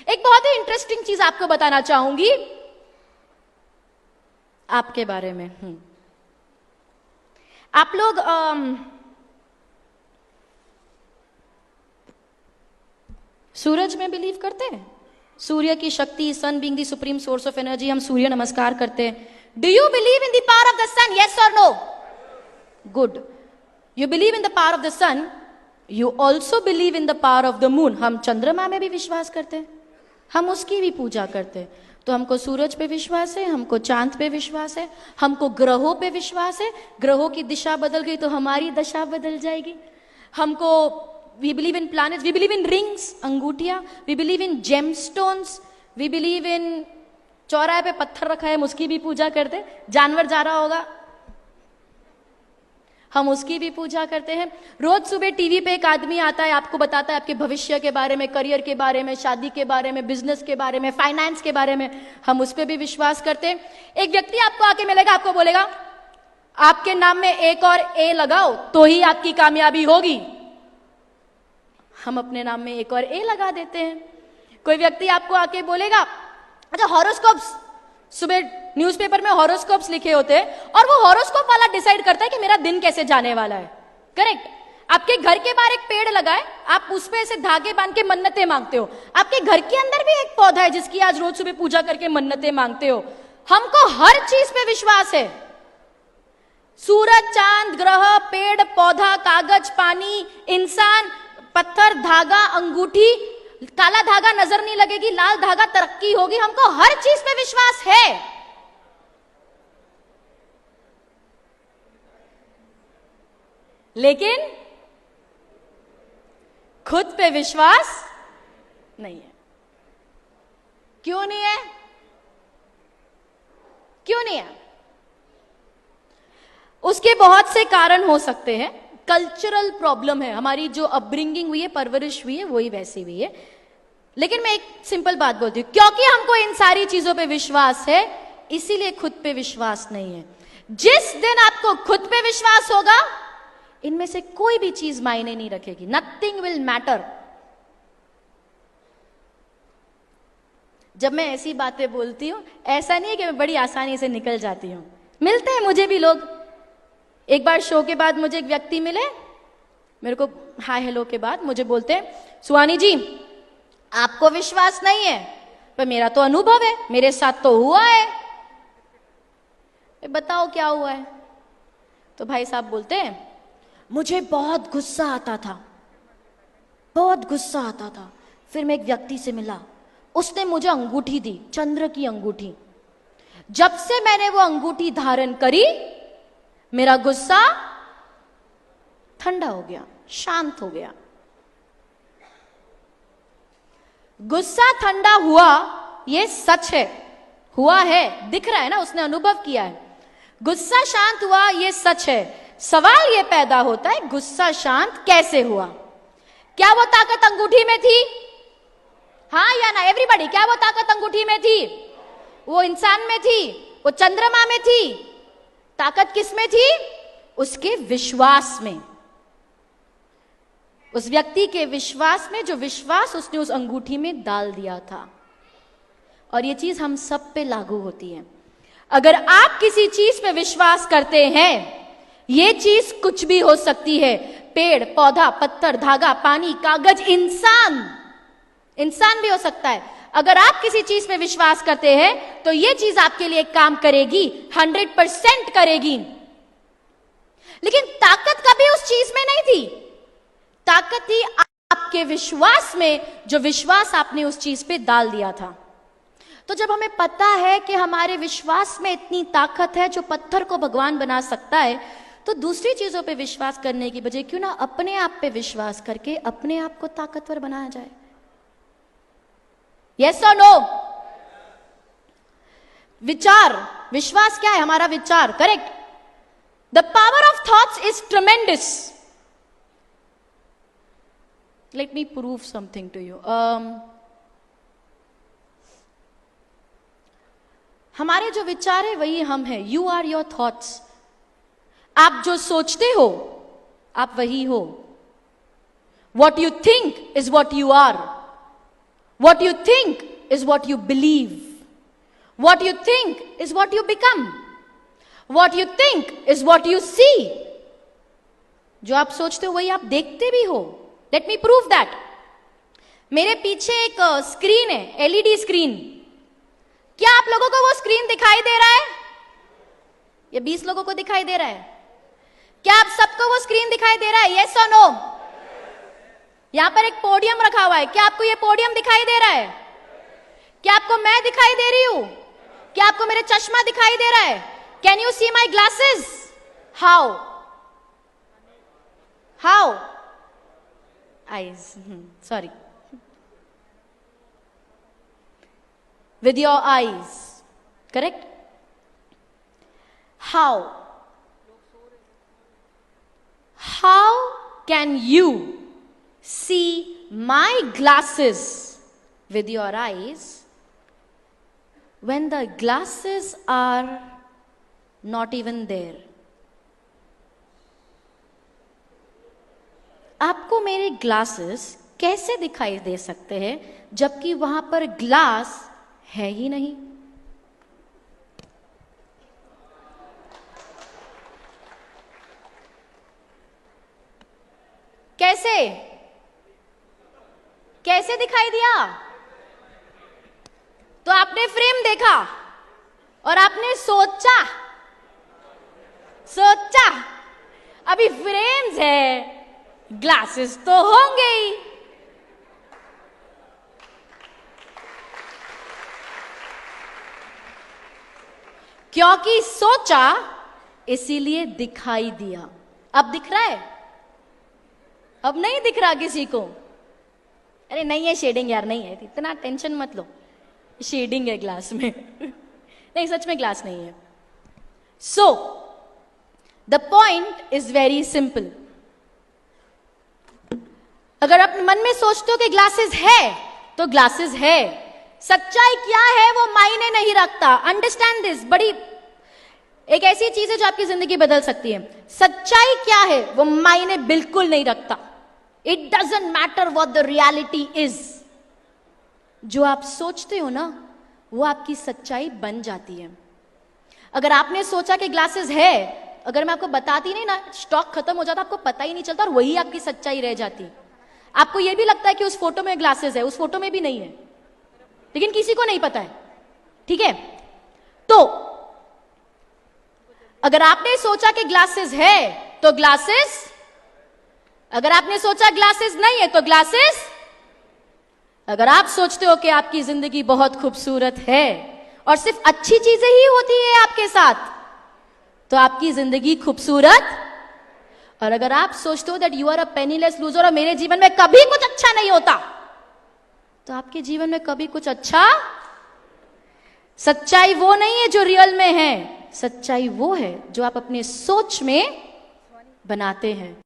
एक बहुत ही इंटरेस्टिंग चीज आपको बताना चाहूंगी आपके बारे में। आप लोग सूरज में बिलीव करते हैं? सूर्य की शक्ति, sun being the supreme source of energy, हम सूर्य नमस्कार करते हैं। Do you believe in the power of the sun? Yes और no? Good. You believe in the power of the sun, you also believe in the power of the moon. हम चंद्रमा में भी विश्वास करते हैं, हम उसकी भी पूजा करते हैं। तो हमको सूरज पे विश्वास है, हमको चांद पे विश्वास है, हमको ग्रहों पे विश्वास है। ग्रहों की दिशा बदल गई तो हमारी दशा बदल जाएगी। हमको we believe in planets, we believe in rings, अंगूठियां, we believe in gemstones, we believe in चौराहे पे पत्थर रखा है, हम उसकी भी पूजा करते। जानवर जा रहा होगा, हम उसकी भी पूजा करते हैं। रोज सुबह टीवी पे एक आदमी आता है, आपको बताता है आपके भविष्य के बारे में, करियर के बारे में, शादी के बारे में, बिजनेस के बारे में, फाइनेंस के बारे में, हम उस पर भी विश्वास करते हैं। एक व्यक्ति आपको आके मिलेगा, आपको बोलेगा आपके नाम में एक और ए लगाओ तो ही आपकी कामयाबी होगी। हम अपने नाम में एक और ए लगा देते हैं। कोई व्यक्ति आपको आके बोलेगा, अच्छा हॉरोस्कोप्स, सुबह न्यूज़पेपर में हॉरोस्कोप्स लिखे होते हैं और वो हॉरोस्कोप वाला डिसाइड करता है कि मेरा दिन कैसे जाने वाला है। करेक्ट। आपके घर के बाहर एक पेड़ लगा है, आप उस पे ऐसे धागे बांध के मन्नतें मांगते हो। आपके घर के अंदर भी एक पौधा है जिसकी आज रोज सुबह पूजा करके मन्नतें मांगते हो। हमको हर चीज पे विश्वास है। सूरज, चांद, ग्रह, पेड़, पौधा, कागज, पानी, इंसान, पत्थर, धागा, अंगूठी। काला धागा नजर नहीं लगेगी, लाल धागा तरक्की होगी। हमको हर चीज पे विश्वास है। लेकिन खुद पे विश्वास नहीं है। क्यों नहीं है? क्यों नहीं है? उसके बहुत से कारण हो सकते हैं। कल्चरल प्रॉब्लम है, हमारी जो अपब्रिंगिंग हुई है, परवरिश हुई है, वही वैसी हुई है। लेकिन मैं एक सिंपल बात बोलती हूं, क्योंकि हमको इन सारी चीजों पे विश्वास है, इसीलिए खुद पे विश्वास नहीं है। जिस दिन आपको खुद पे विश्वास होगा, इनमें से कोई भी चीज मायने नहीं रखेगी। Nothing will matter. जब मैं ऐसी बातें बोलती हूं, ऐसा नहीं है कि मैं बड़ी आसानी से निकल जाती हूं। मिलते हैं मुझे भी लोग। एक बार शो के बाद मुझे एक व्यक्ति मिले, मेरे को हाय हेलो के बाद मुझे बोलते हैं, सुहानी जी आपको विश्वास नहीं है, पर मेरा तो अनुभव है, मेरे साथ तो हुआ है। बताओ क्या हुआ है? तो भाई साहब बोलते हैं, मुझे बहुत गुस्सा आता था, बहुत गुस्सा आता था। फिर मैं एक व्यक्ति से मिला, उसने मुझे अंगूठी दी, चंद्र की अंगूठी। जब से मैंने वो अंगूठी धारण करी, मेरा गुस्सा ठंडा हो गया, शांत हो गया। गुस्सा ठंडा हुआ, ये सच है, हुआ है, दिख रहा है ना, उसने अनुभव किया है। गुस्सा शांत हुआ, ये सच है। सवाल ये पैदा होता है, गुस्सा शांत कैसे हुआ? क्या वो ताकत अंगूठी में थी? हाँ या ना एवरीबॉडी, क्या वो ताकत अंगूठी में थी? वो इंसान में थी, वो चंद्रमा में थी। ताकत किस में थी? उसके विश्वास में, उस व्यक्ति के विश्वास में, जो विश्वास उसने उस अंगूठी में डाल दिया था। और ये चीज हम सब पे लागू होती है। अगर आप किसी चीज पे विश्वास करते हैं, ये चीज कुछ भी हो सकती है। पेड़, पौधा, पत्थर, धागा, पानी, कागज, इंसान, इंसान भी हो सकता है। अगर आप किसी चीज पे विश्वास करते हैं तो ये चीज आपके लिए काम करेगी, 100% करेगी। लेकिन ताकत कभी उस चीज में नहीं थी। ताकत थी आपके विश्वास में, जो विश्वास आपने उस चीज पे डाल दिया था। तो जब हमें पता है कि हमारे विश्वास में इतनी ताकत है जो पत्थर को भगवान बना सकता है, तो दूसरी चीजों पे विश्वास करने की बजाय क्यों ना अपने आप पे विश्वास करके अपने आप को ताकतवर बनाया जाए। यस और नो? विचार, विश्वास क्या है? हमारा विचार। Correct. The power of thoughts is tremendous. Let me prove something to you. हमारे जो विचार है वही हम हैं। You are your thoughts. आप जो सोचते हो आप वही हो। What you think is what you are. What you think is what you believe. What you think is what you become. What you think is what you see. जो आप सोचते हो वही आप देखते भी हो. Let me prove that. मेरे पीछे एक स्क्रीन है, एलईडी स्क्रीन. क्या आप लोगों को वो स्क्रीन दिखाई दे रहा है? ये 20 लोगों को दिखाई दे रहा है? क्या आप सबको वो स्क्रीन दिखाई दे रहा है? यस और नो? यहां पर एक पोडियम रखा हुआ है. क्या आपको ये पोडियम दिखाई दे रहा है? क्या आपको मैं दिखाई दे रही हूं? क्या आपको मेरे चश्मा दिखाई दे रहा है? Can you see my glasses? How? How? Eyes. Sorry. With your eyes. Correct? How? How can you see my glasses with your eyes when the glasses are not even there? आपको मेरे ग्लासेस कैसे दिखाई दे सकते हैं जबकि वहां पर glass है ही नहीं? कैसे? कैसे दिखाई दिया? तो आपने फ्रेम देखा और आपने सोचा अभी फ्रेम्स है, ग्लासेस तो होंगे ही. क्योंकि सोचा इसीलिए दिखाई दिया. अब दिख रहा है? अब नहीं दिख रहा किसी को? अरे नहीं है शेडिंग यार, नहीं है, इतना टेंशन मत लो. शेडिंग है ग्लास में. नहीं, सच में ग्लास नहीं है. So the point is very simple. अगर आप मन में सोचते हो कि ग्लासेस है तो ग्लासेस है. सच्चाई क्या है वो मायने नहीं रखता. Understand this. बड़ी एक ऐसी चीज है जो आपकी जिंदगी बदल सकती है. सच्चाई क्या है वो मायने बिल्कुल नहीं रखता. It doesn't matter what the reality is. जो आप सोचते हो ना वो आपकी सच्चाई बन जाती है. अगर आपने सोचा कि ग्लासेस है, अगर मैं आपको बताती नहीं ना, स्टॉक खत्म हो जाता, आपको पता ही नहीं चलता और वही आपकी सच्चाई रह जाती. आपको यह भी लगता है कि उस फोटो में ग्लासेस है, उस फोटो में भी नहीं है, लेकिन किसी को नहीं पता है. ठीक है? तो अगर आपने सोचा कि ग्लासेस है तो ग्लासेस, अगर आपने सोचा ग्लासेस नहीं है तो ग्लासेस. अगर आप सोचते हो कि आपकी जिंदगी बहुत खूबसूरत है और सिर्फ अच्छी चीजें ही होती है आपके साथ, तो आपकी जिंदगी खूबसूरत. और अगर आप सोचते हो that you are a penniless loser और मेरे जीवन में कभी कुछ अच्छा नहीं होता, तो आपके जीवन में कभी कुछ अच्छा. सच्चाई वो नहीं है जो रियल में है. सच्चाई वो है जो आप अपने सोच में बनाते हैं.